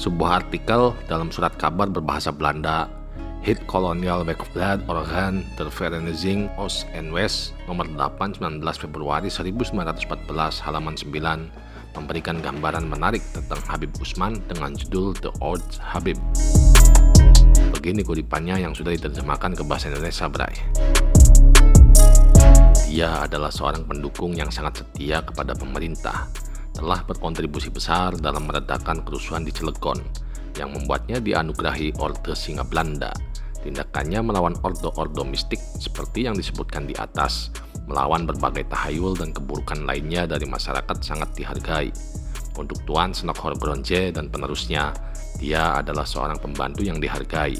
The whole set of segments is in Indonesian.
Sebuah artikel dalam surat kabar berbahasa Belanda, Het Kolonial Weekblad Orgaan der Vereniging Oost en West, nomor 8 19 Februari 1914, halaman 9, memberikan gambaran menarik tentang Habib Usman dengan judul The Old Habib. Begini kutipannya yang sudah diterjemahkan ke bahasa Indonesia, Bray. Dia adalah seorang pendukung yang sangat setia kepada pemerintah, telah berkontribusi besar dalam meredakan kerusuhan di Cilegon, yang membuatnya dianugerahi Orde Singa Belanda. Tindakannya melawan ordo-ordo mistik seperti yang disebutkan di atas, melawan berbagai tahayul dan keburukan lainnya dari masyarakat sangat dihargai. Untuk Tuan Snokhor Gronje dan penerusnya, dia adalah seorang pembantu yang dihargai,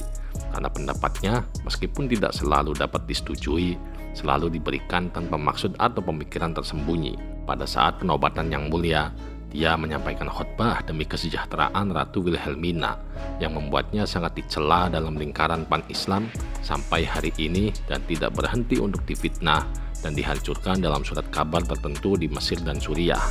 karena pendapatnya meskipun tidak selalu dapat disetujui, selalu diberikan tanpa maksud atau pemikiran tersembunyi. Pada saat penobatan yang mulia, dia menyampaikan khotbah demi kesejahteraan Ratu Wilhelmina yang membuatnya sangat dicela dalam lingkaran pan-Islam sampai hari ini dan tidak berhenti untuk difitnah dan dihancurkan dalam surat kabar tertentu di Mesir dan Suriah.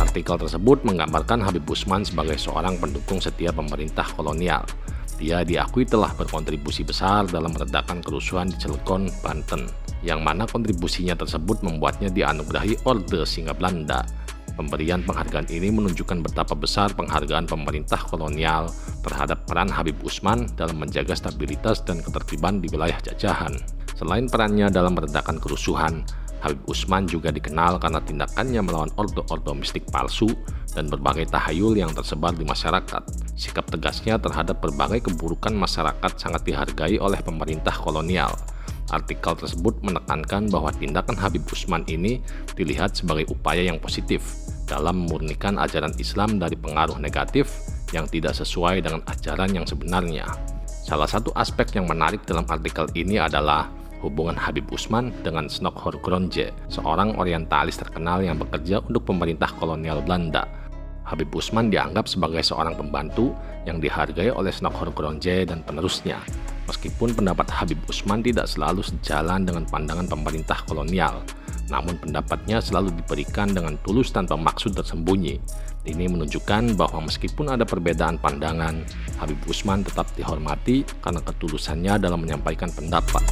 Artikel tersebut menggambarkan Habib Usman sebagai seorang pendukung setia pemerintah kolonial. Dia diakui telah berkontribusi besar dalam meredakan kerusuhan di Cilegon, Banten, yang mana kontribusinya tersebut membuatnya dianugerahi Orde Singa Belanda. Pemberian penghargaan ini menunjukkan betapa besar penghargaan pemerintah kolonial terhadap peran Habib Usman dalam menjaga stabilitas dan ketertiban di wilayah jajahan. Selain perannya dalam meredakan kerusuhan, Habib Usman juga dikenal karena tindakannya melawan ordo-ordo mistik palsu dan berbagai tahayul yang tersebar di masyarakat. Sikap tegasnya terhadap berbagai keburukan masyarakat sangat dihargai oleh pemerintah kolonial. Artikel tersebut menekankan bahwa tindakan Habib Usman ini dilihat sebagai upaya yang positif dalam memurnikan ajaran Islam dari pengaruh negatif yang tidak sesuai dengan ajaran yang sebenarnya. Salah satu aspek yang menarik dalam artikel ini adalah hubungan Habib Usman dengan Snokhor Gronje, seorang orientalis terkenal yang bekerja untuk pemerintah kolonial Belanda. Habib Usman dianggap sebagai seorang pembantu yang dihargai oleh Snokhor Gronje dan penerusnya. Meskipun pendapat Habib Usman tidak selalu sejalan dengan pandangan pemerintah kolonial, namun pendapatnya selalu diberikan dengan tulus tanpa maksud tersembunyi. Ini menunjukkan bahwa meskipun ada perbedaan pandangan, Habib Usman tetap dihormati karena ketulusannya dalam menyampaikan pendapat.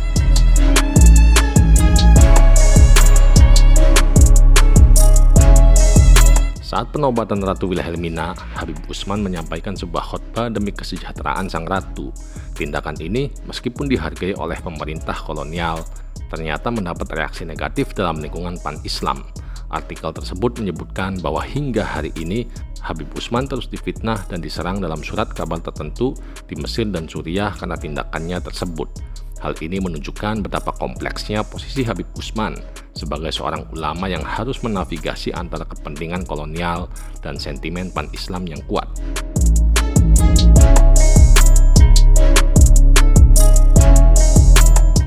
Saat penobatan Ratu Wilhelmina, Habib Usman menyampaikan sebuah khotbah demi kesejahteraan sang ratu. Tindakan ini, meskipun dihargai oleh pemerintah kolonial, ternyata mendapat reaksi negatif dalam lingkungan pan-Islam. Artikel tersebut menyebutkan bahwa hingga hari ini, Habib Usman terus difitnah dan diserang dalam surat kabar tertentu di Mesir dan Suriah karena tindakannya tersebut. Hal ini menunjukkan betapa kompleksnya posisi Habib Usman sebagai seorang ulama yang harus menavigasi antara kepentingan kolonial dan sentimen pan-Islam yang kuat.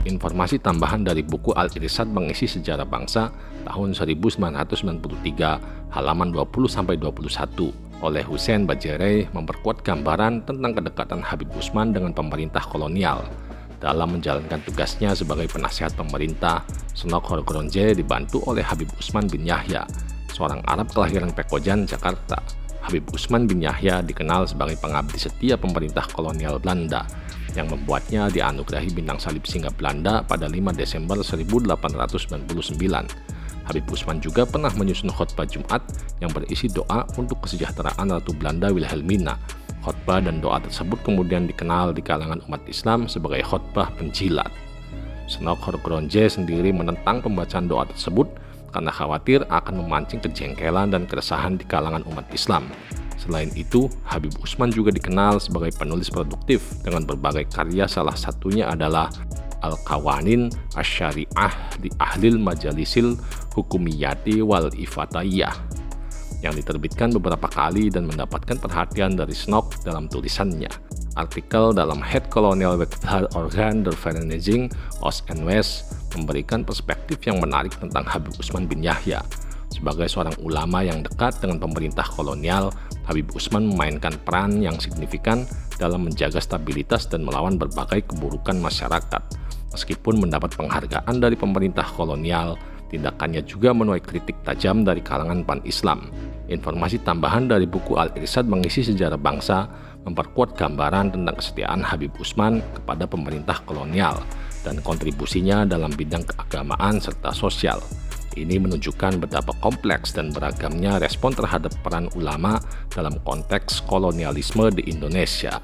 Informasi tambahan dari buku Al-Irsyad mengisi sejarah bangsa tahun 1993 halaman 20-21 oleh Hussein Bajere memperkuat gambaran tentang kedekatan Habib Usman dengan pemerintah kolonial. Dalam menjalankan tugasnya sebagai penasihat pemerintah, Snokhor Gronje dibantu oleh Habib Usman bin Yahya, seorang Arab kelahiran Pekojan, Jakarta. Habib Usman bin Yahya dikenal sebagai pengabdi setia pemerintah kolonial Belanda, yang membuatnya dianugerahi Bintang Salib Singa Belanda pada 5 Desember 1899. Habib Usman juga pernah menyusun khotbah Jumat yang berisi doa untuk kesejahteraan Ratu Belanda Wilhelmina. Khotbah dan doa tersebut kemudian dikenal di kalangan umat Islam sebagai khotbah penjilat. Snokhor Gronje sendiri menentang pembacaan doa tersebut karena khawatir akan memancing kejengkelan dan keresahan di kalangan umat Islam. Selain itu, Habib Usman juga dikenal sebagai penulis produktif dengan berbagai karya, salah satunya adalah Al-Qawanin Asy-Syari'ah di Ahlil Majalisil Hukumiyati wal Ifatayah yang diterbitkan beberapa kali dan mendapatkan perhatian dari Snok dalam tulisannya. Artikel dalam Het Kolonial Weekblad Orgaan der Vereniging Oost en West memberikan perspektif yang menarik tentang Habib Usman bin Yahya. Sebagai seorang ulama yang dekat dengan pemerintah kolonial, Habib Usman memainkan peran yang signifikan dalam menjaga stabilitas dan melawan berbagai keburukan masyarakat. Meskipun mendapat penghargaan dari pemerintah kolonial, tindakannya juga menuai kritik tajam dari kalangan pan-Islam. Informasi tambahan dari buku Al-Irsyad Mengisi Sejarah Bangsa memperkuat gambaran tentang kesetiaan Habib Utsman kepada pemerintah kolonial dan kontribusinya dalam bidang keagamaan serta sosial. Ini menunjukkan betapa kompleks dan beragamnya respon terhadap peran ulama dalam konteks kolonialisme di Indonesia.